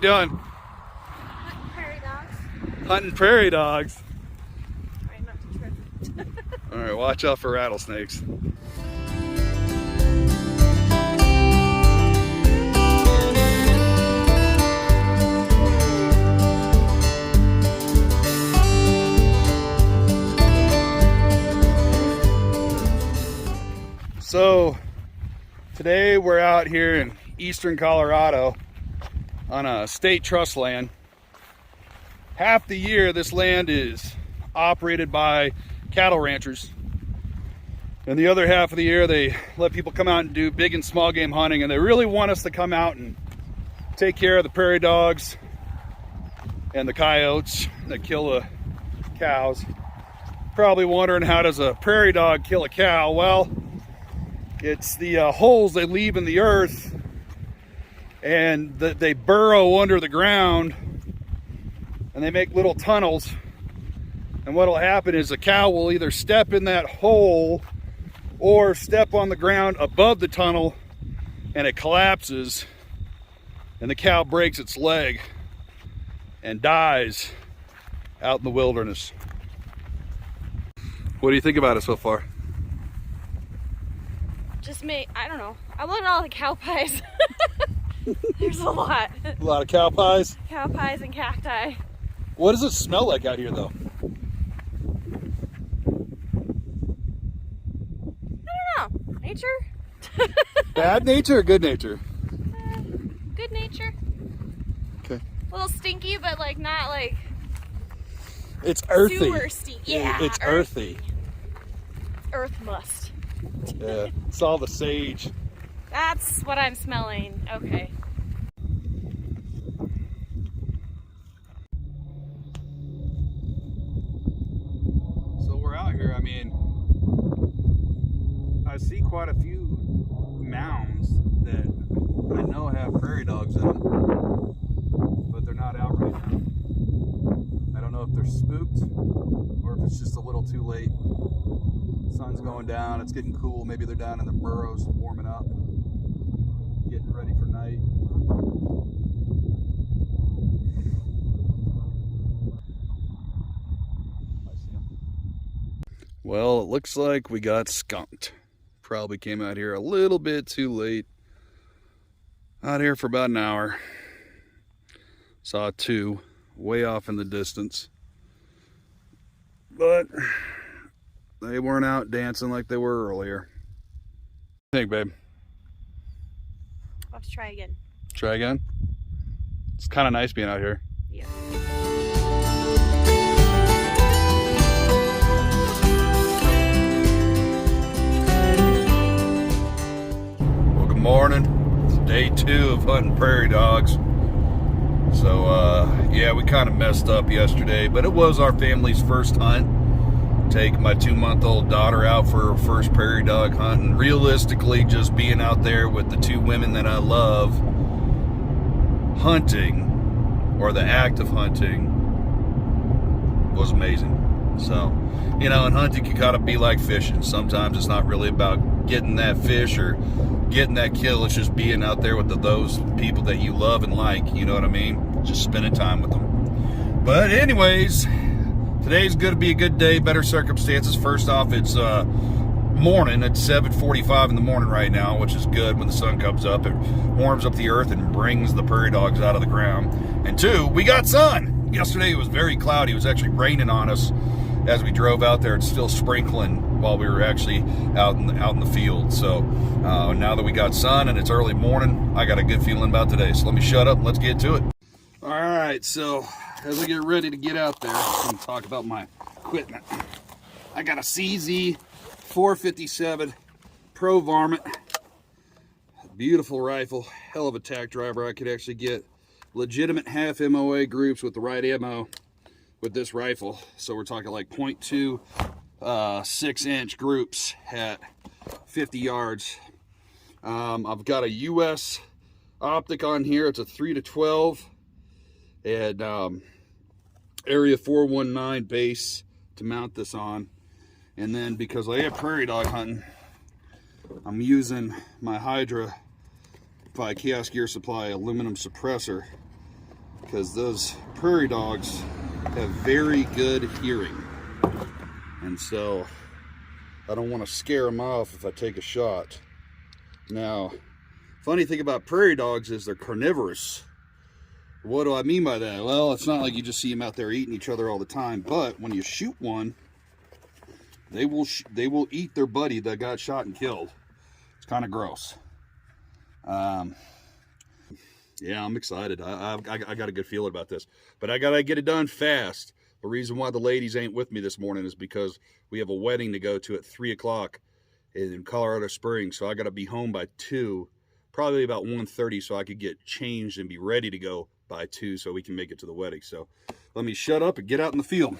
doing? Hunting prairie dogs. Hunting prairie dogs. Trying not to trip. All right, watch out for rattlesnakes. So today we're out here in eastern Colorado on a state trust land. Half the year this land is operated by cattle ranchers, and the other half of the year they let people come out and do big and small game hunting, and they really want us to come out and take care of the prairie dogs and the coyotes that kill the cows. Probably wondering, how does a prairie dog kill a cow? Well, it's the holes they leave in the earth, and they burrow under the ground, and they make little tunnels. And what will happen is a cow will either step in that hole or step on the ground above the tunnel, and it collapses, and the cow breaks its leg and dies out in the wilderness. What do you think about it so far? I don't know. I looked at all the cow pies. There's a lot. A lot of cow pies? Cow pies and cacti. What does it smell like out here though? I don't know. Nature? Bad nature or good nature? Good nature. Okay. A little stinky, but like not like it's earthy. Super stinky. Yeah. It's earthy. Earth must. Yeah, it's all the sage. That's what I'm smelling. Okay. So we're out here. I mean, I see quite a few mounds that I know have prairie dogs in them, but they're not out right now. I don't know if they're spooked or if it's just a little too late. Sun's going down, it's getting cool. Maybe they're down in their burrows warming up, getting ready for night. I see them. Well, it looks like we got skunked. Probably came out here a little bit too late. Out here for about an hour. Saw two way off in the distance, but they weren't out dancing like they were earlier. What do you think, babe? I'll have to try again. Try again? It's kind of nice being out here. Yeah. Well, good morning. It's day 2 of hunting prairie dogs. So, yeah, we kind of messed up yesterday, but it was our family's first hunt. Take my 2-month-old daughter out for her first prairie dog hunt, and realistically just being out there with the 2 women that I love, hunting, or the act of hunting, was amazing. So, you know, in hunting can kind of be like fishing. Sometimes it's not really about getting that fish or getting that kill. It's just being out there with those people that you love and like, you know what I mean? Just spending time with them. But anyways, today's going to be a good day, better circumstances. First off, it's morning. It's 7:45 in the morning right now, which is good. When the sun comes up, it warms up the earth and brings the prairie dogs out of the ground. And 2, we got sun. Yesterday it was very cloudy. It was actually raining on us as we drove out there. It's still sprinkling while we were actually out in the field. So now that we got sun and it's early morning, I got a good feeling about today. So let me shut up and let's get to it. All right, so as I get ready to get out there, I'm going to talk about my equipment. I got a CZ 457 Pro Varmint. Beautiful rifle, hell of a tack driver. I could actually get legitimate half MOA groups with the right ammo with this rifle. So we're talking like 0.2 6-inch groups at 50 yards. I've got a US optic on here. It's a 3-12 and area 419 base to mount this on. And then because I am prairie dog hunting, I'm using my Hydra by Chaos Gear Supply aluminum suppressor because those prairie dogs have very good hearing. And so I don't want to scare them off if I take a shot. Now, funny thing about prairie dogs is they're carnivorous. What do I mean by that? Well, it's not like you just see them out there eating each other all the time, but when you shoot one, they will eat their buddy that got shot and killed. It's kind of gross. Yeah, I'm excited. I got a good feeling about this, but I gotta get it done fast. The reason why the ladies ain't with me this morning is because we have a wedding to go to at 3 o'clock in Colorado Springs, so I gotta be home by 2, probably about 1:30, so I could get changed and be ready to go by 2, so we can make it to the wedding. So let me shut up and get out in the field.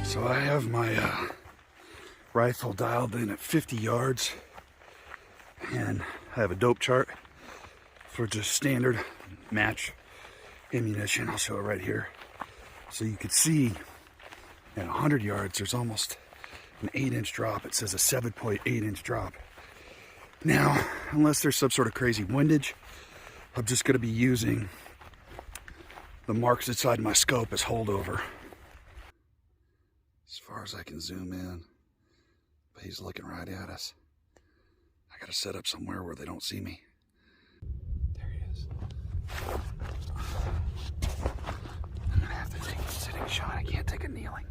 So I have my rifle dialed in at 50 yards, and I have a dope chart for just standard match ammunition. I'll show it right here. So you can see at 100 yards, there's almost an 8-inch drop. It says a 7.8-inch drop. Now, unless there's some sort of crazy windage, I'm just gonna be using the marks inside my scope as holdover. As far as I can zoom in, but he's looking right at us. I gotta set up somewhere where they don't see me. There he is. I'm gonna have to take a sitting shot. I can't take a kneeling.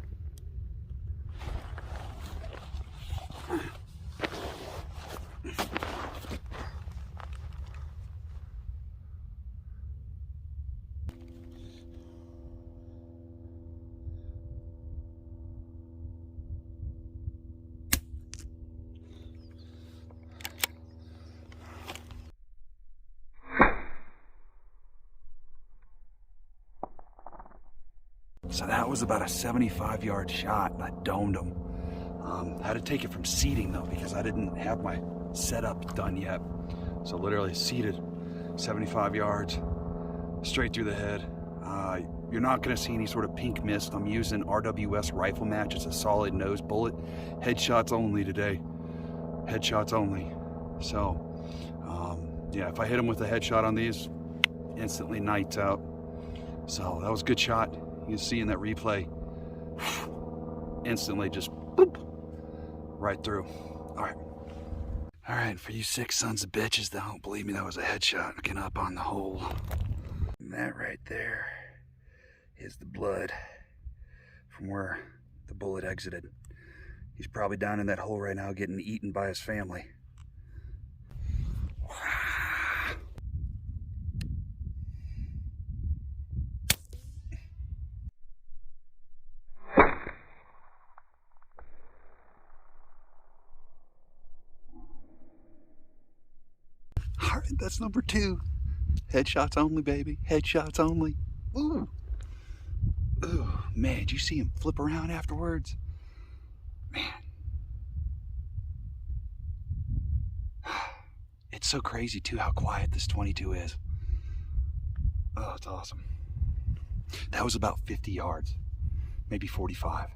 So that was about a 75-yard shot, and I domed him. I had to take it from seating though, because I didn't have my setup done yet. So literally seated 75 yards, straight through the head. You're not gonna see any sort of pink mist. I'm using RWS rifle match. It's a solid nose bullet. Headshots only today. Headshots only. So, yeah, if I hit him with a headshot on these, instantly nights out. So that was a good shot. You can see in that replay, instantly just boop, right through. All right, for you sick sons of bitches that don't believe me, that was a headshot. Looking up on the hole. And that right there is the blood from where the bullet exited. He's probably down in that hole right now getting eaten by his family. All right, that's number 2. Headshots only, baby. Headshots only. Ooh. Ooh, man, did you see him flip around afterwards? Man. It's so crazy, too, how quiet this 22 is. Oh, it's awesome. That was about 50 yards, maybe 45.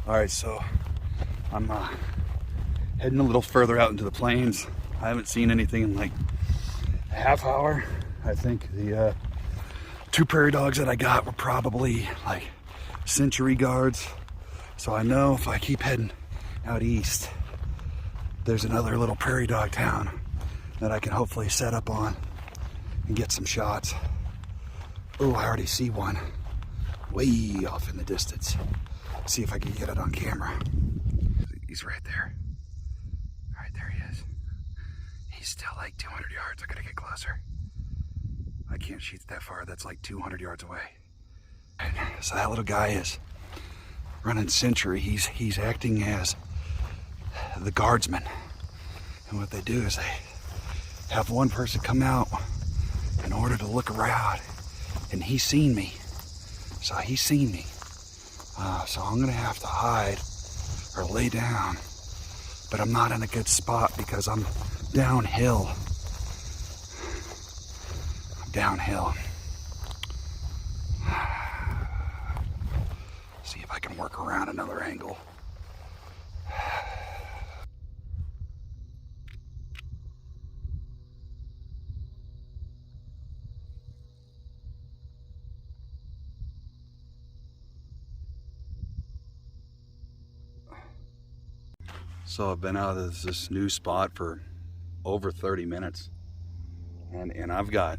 All right, so I'm heading a little further out into the plains. I haven't seen anything in like a half hour. I think the 2 prairie dogs that I got were probably like century guards. So I know if I keep heading out east, there's another little prairie dog town that I can hopefully set up on and get some shots. Oh, I already see one way off in the distance. See if I can get it on camera. He's right there. Right there he is. He's still like 200 yards. I gotta get closer. I can't shoot that far. That's like 200 yards away. So that little guy is running sentry. He's acting as the guardsman. And what they do is they have one person come out in order to look around. And he's seen me. So he's seen me. So I'm gonna have to hide or lay down, but I'm not in a good spot because I'm downhill. downhill. See if I can work around another angle. So I've been out of this new spot for over 30 minutes. And I've got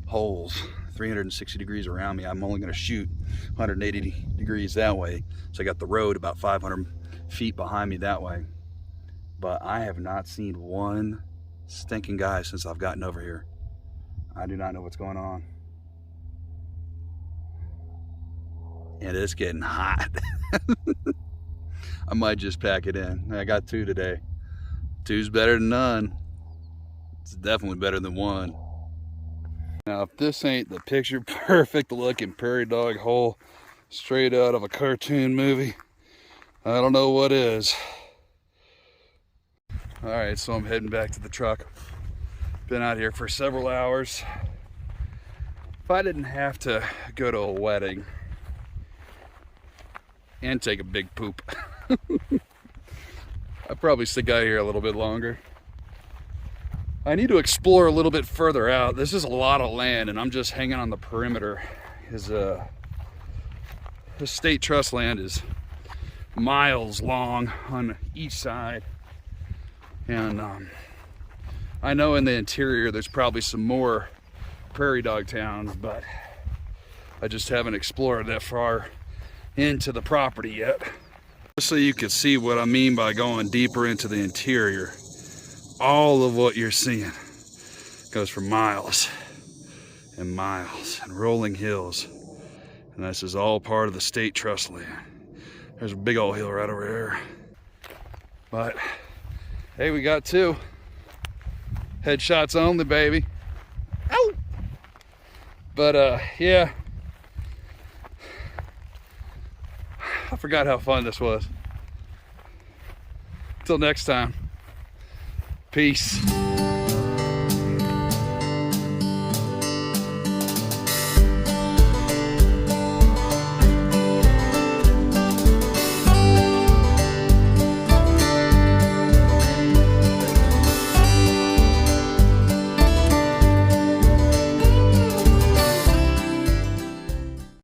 holes 360 degrees around me. I'm only gonna shoot 180 degrees that way. So I got the road about 500 feet behind me that way. But I have not seen one stinking guy since I've gotten over here. I do not know what's going on. And it's getting hot. I might just pack it in. I got 2 today. 2's better than none. It's definitely better than 1. Now, if this ain't the picture perfect looking prairie dog hole straight out of a cartoon movie, I don't know what is. All right, so I'm heading back to the truck. Been out here for several hours. If I didn't have to go to a wedding and take a big poop, I'd probably stick out here a little bit longer. I need to explore a little bit further out. This is a lot of land, and I'm just hanging on the perimeter. The state trust land is miles long on each side, and I know in the interior there's probably some more prairie dog towns, but I just haven't explored that far into the property yet. Just so you can see what I mean by going deeper into the interior. All of what you're seeing goes for miles and miles and rolling hills. And this is all part of the state trust land. There's a big old hill right over there. But hey, we got 2. Headshots only, baby. Ow! But yeah. I forgot how fun this was. Until next time. Peace.